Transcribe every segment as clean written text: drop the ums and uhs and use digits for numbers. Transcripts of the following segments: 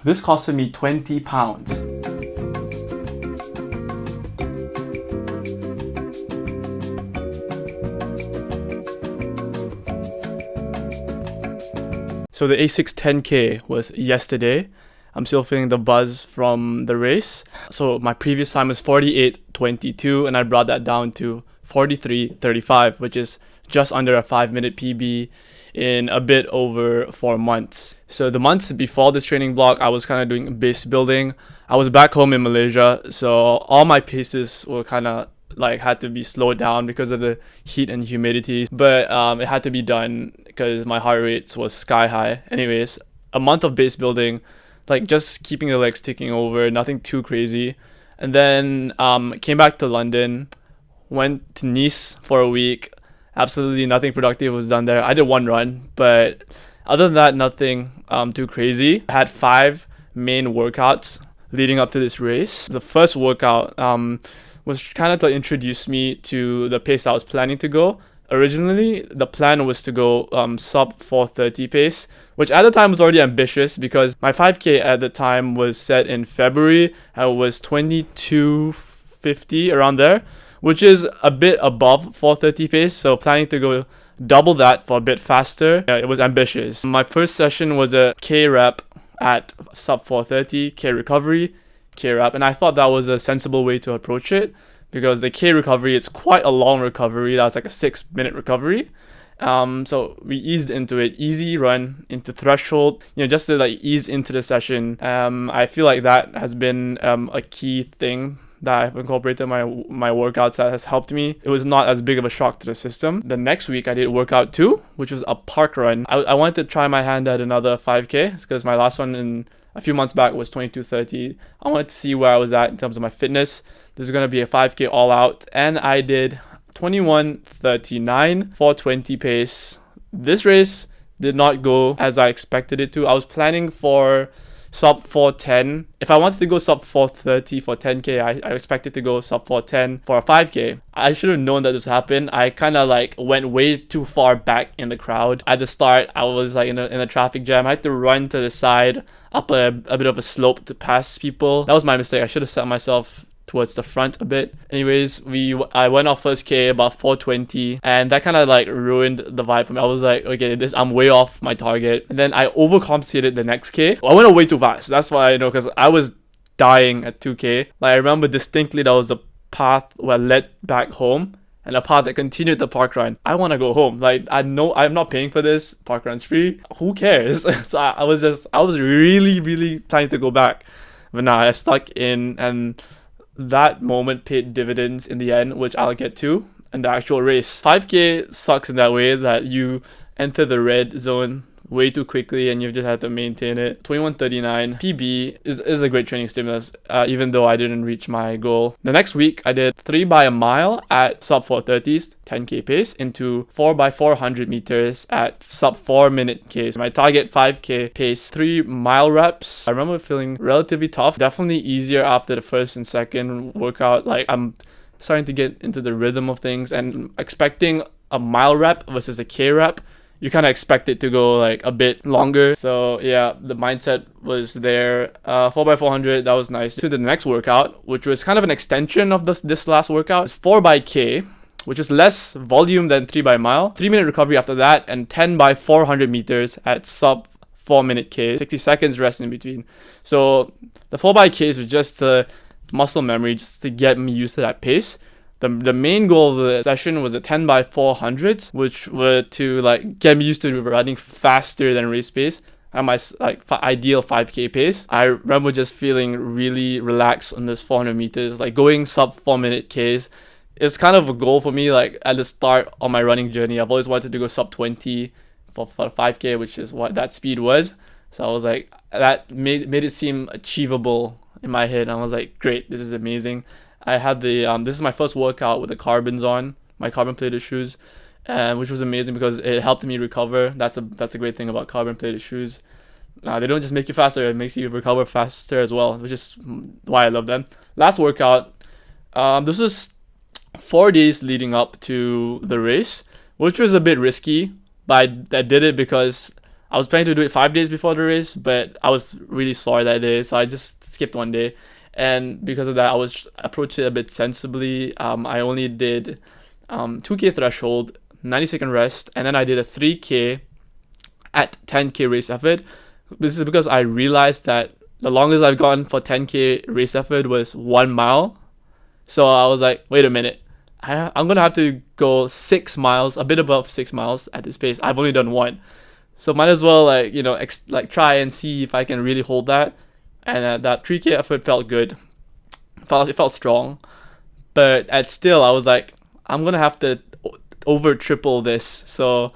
This costed me £20. So the Asics 10K was yesterday. I'm still feeling the buzz from the race. So my previous time was 48:22 and I brought that down to 43:35, which is just under a 5-minute PB in a bit over 4 months. So the months before this training block, I was kind of doing base building. I was back home in Malaysia, so all my paces were kind of like had to be slowed down because of the heat and humidity, but it had to be done because my heart rates was sky high. Anyways, a month of base building, like just keeping the legs ticking over, nothing too crazy. And then came back to London, went to Nice for a week. Absolutely nothing productive was done there. I did one run, but other than that, nothing too crazy. I had 5 main workouts leading up to this race. The first workout was kind of to introduce me to the pace I was planning to go. Originally, the plan was to go sub 4:30 pace, which at the time was already ambitious because my 5K at the time was set in February and it was 22:50 around there, which is a bit above 4:30 pace. So planning to go double that for a bit faster. It was ambitious. My first session was a K rep at sub 4:30, K recovery, K rep, and I thought that was a sensible way to approach it because the K recovery is quite a long recovery. That's like a 6-minute recovery. So we eased into it, easy run into threshold, just to like ease into the session. I feel like that has been a key thing that I've incorporated in my workouts that has helped me. It was not as big of a shock to the system. The next week I did workout 2, which was a Parkrun. I wanted to try my hand at another 5K because my last one in a few months back was 22:30. I wanted to see where I was at in terms of my fitness. This is going to be a 5K all out, and I did 21:39, 4:20 pace. This race did not go as I expected it to. I was planning for sub 4:10. If I wanted to go sub 4:30 for 10K, I expected to go sub 4:10 for a 5K. I should have known that this happened. I kind of like went way too far back in the crowd. At the start, I was like in a traffic jam. I had to run to the side up a bit of a slope to pass people. That was my mistake. I should have set myself towards the front a bit. Anyways, I went off first K about 4:20, and that kind of like ruined the vibe for me. I was like, okay, I'm way off my target. And then I overcompensated the next K. I went way too fast. That's why I know, because I was dying at 2K. Like I remember distinctly that was a path where I led back home and a path that continued the parkrun. I want to go home. Like I know I'm not paying for this. Parkrun's free. Who cares? So I was really planning to go back, but nah, I stuck in, and that moment paid dividends in the end, which I'll get to in the actual race. 5K sucks in that way that you enter the red zone way too quickly and you just had to maintain it. 21:39 PB is a great training stimulus, even though I didn't reach my goal. The next week, I did 3 by a mile at sub 4:30s, 10K pace, into 4 by 400 meters at sub 4-minute Ks. My target 5K pace, 3 mile reps. I remember feeling relatively tough, definitely easier after the first and second workout. Like I'm starting to get into the rhythm of things and expecting a mile rep versus a K rep. You kind of expect it to go like a bit longer. So yeah, the mindset was there. 4 by 400, that was nice. To the next workout, which was kind of an extension of this last workout. It's 4 by K, which is less volume than 3 by mile. 3-minute recovery after that, and 10 by 400 meters at sub 4-minute K. 60 seconds rest in between. So the 4 by Ks was just muscle memory, just to get me used to that pace. The main goal of the session was a 10 by 400s, which were to like get me used to running faster than race pace at my ideal 5K pace. I remember just feeling really relaxed on this 400 meters, like going sub 4-minute Ks. It's kind of a goal for me, like at the start of my running journey. I've always wanted to go sub 20 for 5K, which is what that speed was. So I was like, that made it seem achievable in my head. And I was like, great, this is amazing. I had this is my first workout with the carbons on, my carbon plated shoes, which was amazing because it helped me recover. That's a great thing about carbon plated shoes. They don't just make you faster, it makes you recover faster as well, which is why I love them. Last workout, this was 4 days leading up to the race, which was a bit risky, but I did it because I was planning to do it 5 days before the race, but I was really sore that day, so I just skipped one day. And because of that, I was approached it a bit sensibly. I only did 2K threshold, 90-second rest, and then I did a 3K at 10K race effort. This is because I realized that the longest I've gone for 10K race effort was 1 mile. So I was like, wait a minute, I'm gonna have to go 6 miles, a bit above 6 miles at this pace. I've only done one, so might as well try and see if I can really hold that. And that 3K effort felt good, it felt strong, but I was like, I'm gonna have to over triple this. So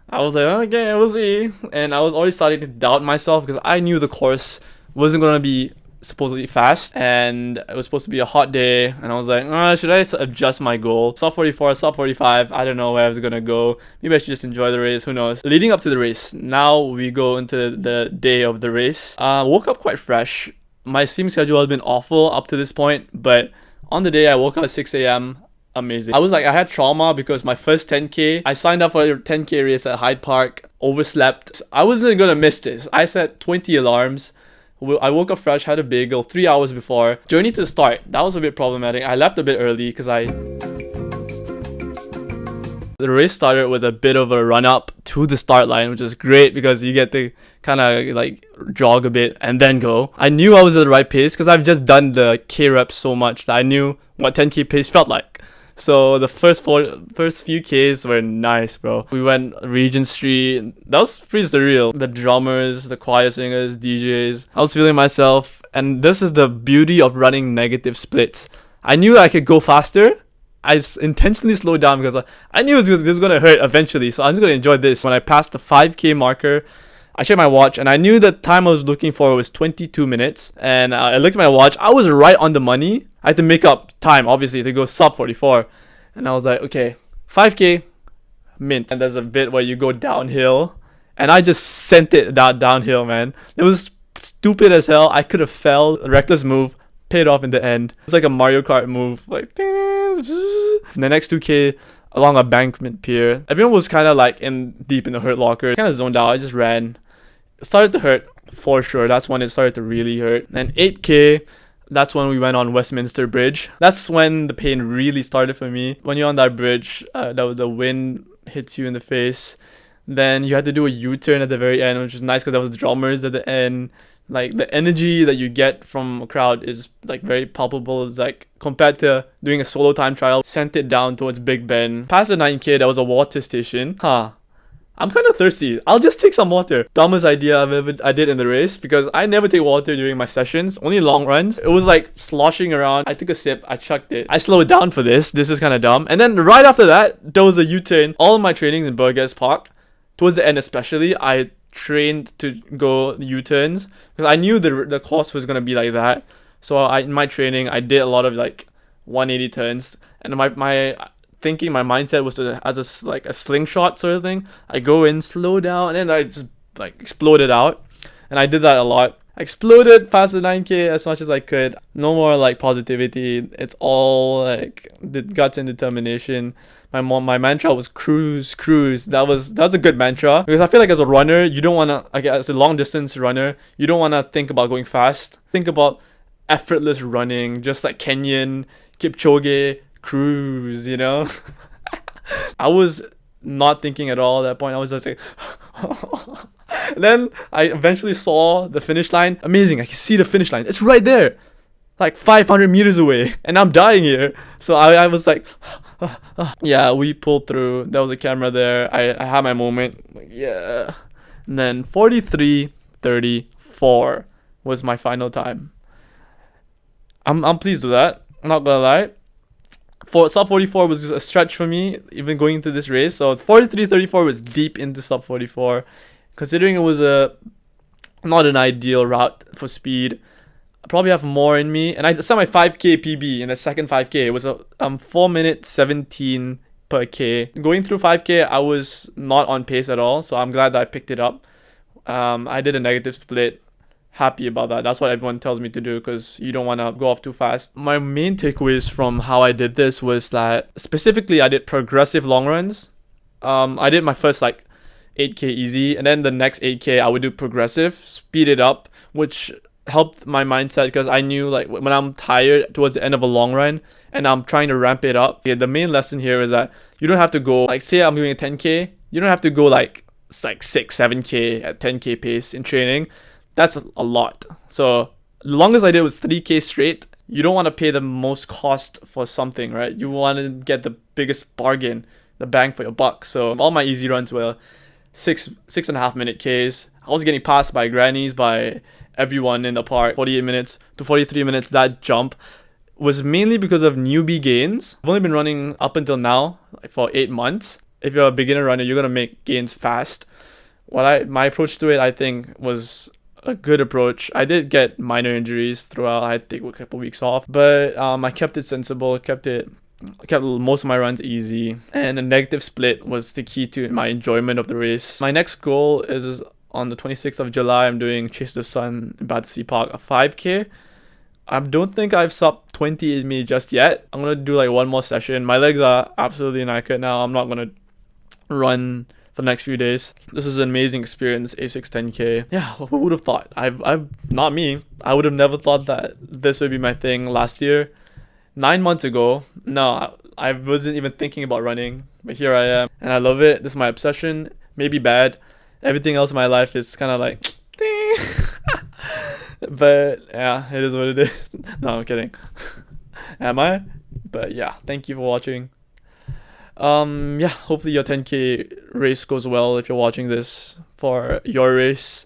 I was like, okay, we'll see. And I was already starting to doubt myself because I knew the course wasn't gonna be supposedly fast, and it was supposed to be a hot day, and I was like, should I adjust my goal? Sub 44, sub 45, I don't know where I was gonna go. Maybe I should just enjoy the race, who knows. Leading up to the race, now we go into the day of the race. Woke up quite fresh. My sleep schedule has been awful up to this point, but on the day I woke up at 6 a.m. Amazing. I had trauma because my first 10K, I signed up for a 10K race at Hyde Park, overslept. I wasn't gonna miss this. I set 20 alarms. I woke up fresh, had a bagel 3 hours before. Journey to the start, that was a bit problematic. I left a bit early because the race started with a bit of a run up to the start line, which is great because you get to kind of like jog a bit and then go. I knew I was at the right pace because I've just done the K reps so much that I knew what 10K pace felt like. So the first few Ks were nice, bro. We went Regent Street. That was pretty surreal. The drummers, the choir singers, DJs. I was feeling myself. And this is the beauty of running negative splits. I knew I could go faster. I intentionally slowed down because I knew this was going to hurt eventually. So I'm just going to enjoy this. When I passed the 5K marker, I checked my watch and I knew the time I was looking for was 22 minutes. And I looked at my watch. I was right on the money. I had to make up time, obviously, to go sub 44. And I was like, okay, 5K, mint. And there's a bit where you go downhill. And I just sent it downhill, man. It was stupid as hell. I could have fell. A reckless move. Paid off in the end. It's like a Mario Kart move. Like, and the next 2K along a Bankment Pier. Everyone was kind of like deep in the hurt locker. Kind of zoned out. I just ran. It started to hurt for sure. That's when it started to really hurt. And 8K, that's when we went on Westminster Bridge. That's when the pain really started for me. When you're on that bridge, the wind hits you in the face. Then you had to do a U-turn at the very end, which was nice because there was drummers at the end. Like the energy that you get from a crowd is like very palpable. It's like compared to doing a solo time trial, sent it down towards Big Ben. Past the 9K, there was a water station. I'm kind of thirsty. I'll just take some water. Dumbest idea I did in the race because I never take water during my sessions, only long runs. It was like sloshing around. I took a sip, I chucked it. I slowed down for this. This is kind of dumb. And then right after that, there was a U-turn. All of my training in Burgess Park, towards the end especially, I trained to go U-turns because I knew the course was going to be like that. So in my training, I did a lot of like 180 turns. And my mindset was to, as a slingshot sort of thing. I go in, slow down, and then I just like exploded out. And I did that a lot. I exploded past the 9K as much as I could. No more like positivity. It's all like the guts and determination. My mantra was cruise. That was a good mantra because I feel like as a runner, you don't want to, as a long distance runner, you don't want to think about going fast. Think about effortless running, just like Kenyan, Kipchoge, cruise, you know. I was not thinking at all at that point. I was just like then I eventually saw the finish line. Amazing, I can see the finish line. It's right there, like 500 meters away, and I'm dying here. So I was like yeah, we pulled through. There was a camera there. I had my moment, like, yeah. And then 43:34 was my final time. I'm pleased with that, I'm not gonna lie. For sub 44 was a stretch for me, even going into this race. So 43:34 was deep into sub 44, considering it was not an ideal route for speed. I probably have more in me, and I set my 5K PB in the second 5K. It was a 4 minute 17 per K. Going through 5K, I was not on pace at all, so I'm glad that I picked it up. I did a negative split. Happy about that. That's what everyone tells me to do because you don't want to go off too fast. My main takeaways from how I did this was that specifically I did progressive long runs. I did my first 8K easy, and then the next 8K I would do progressive, speed it up, which helped my mindset because I knew like when I'm tired towards the end of a long run and I'm trying to ramp it up. Yeah, the main lesson here is that you don't have to go like, say I'm doing a 10K, you don't have to go like 6 7K at 10K pace in training. That's a lot. So the longest I did was 3K straight. You don't want to pay the most cost for something, right? You want to get the biggest bargain, the bang for your buck. So all my easy runs were 6.5 minute Ks. I was getting passed by grannies, by everyone in the park. 48 minutes to 43 minutes, that jump was mainly because of newbie gains. I've only been running up until now like for 8 months. If you're a beginner runner, you're gonna make gains fast. My approach to it, I think, was a good approach. I did get minor injuries throughout. I had to take a couple weeks off, but I kept it sensible, kept most of my runs easy, and a negative split was the key to my enjoyment of the race. My next goal is on the 26th of July. I'm doing Chase the Sun in Battersea Park, a 5K. I don't think I've sub 20 in me just yet. I'm gonna do like one more session. My legs are absolutely knackered now. I'm not gonna run for the next few days. This is an amazing experience, Asics 10K. Yeah, who would have thought? I've not me. I would have never thought that this would be my thing last year. 9 months ago, no, I wasn't even thinking about running, but here I am, and I love it. This is my obsession. Maybe bad. Everything else in my life is kind of like, ding. But yeah, it is what it is. No, I'm kidding. Am I? But yeah, thank you for watching. Yeah, hopefully your 10K race goes well if you're watching this for your race.